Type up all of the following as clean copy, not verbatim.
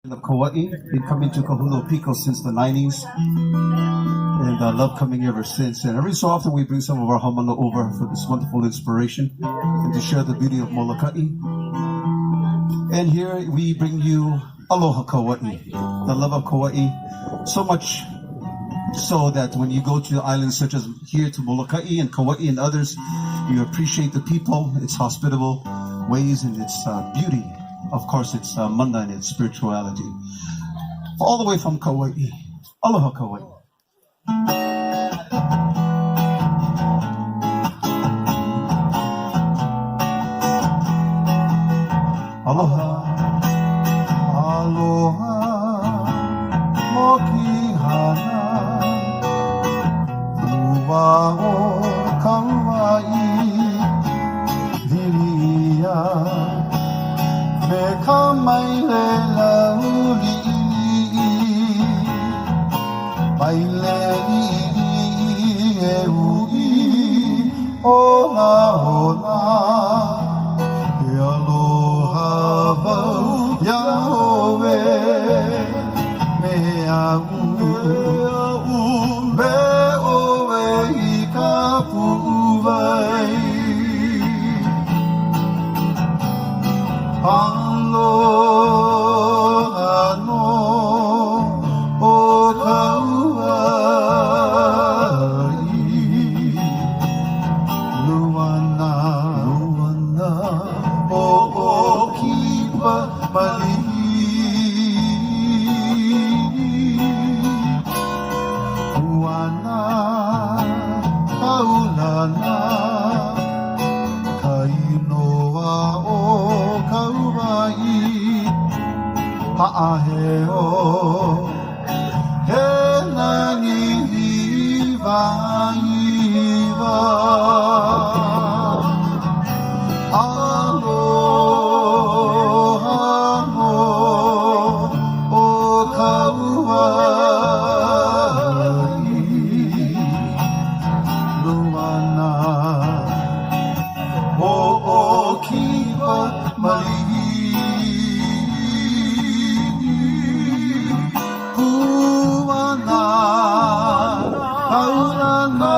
of Kaua'i. Been coming to Kualapu'u since the 90s and I love coming ever since. And every so often we bring some of our hamana over for this wonderful inspiration and to share the beauty of Moloka'i. And here we bring you Aloha Kaua'i, the love of Kaua'i. So much so that when you go to islands such as here to Moloka'i and Kaua'i and others, you appreciate the people, its hospitable ways and its beauty. Of course, it's mana and its spirituality. All the way from Kaua'i. Aloha Kaua'i. Aloha. Aloha. Mokihana. Uwai Kaua'i. Wili. Maile Maile onaona Aloha Yahweh me owe uwai Aloha no o Kaua'i Luana o okipa malihini Puana kaulana inoa o Kaua'i aheo he nani hiwahiwa Aloha no o Kaua'i Luana o okipa malihini Puana kaulana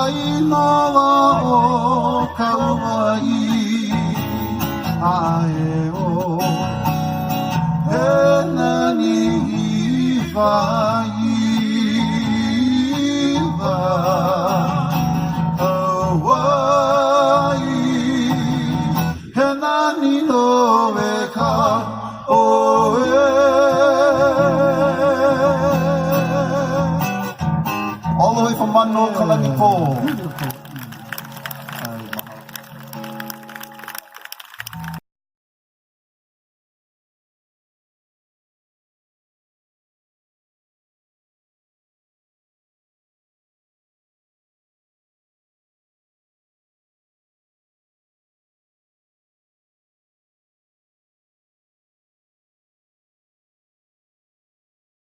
inoa o Kaua'i aheo he nani hiwahiwa all the way from Mano, Kalanipo.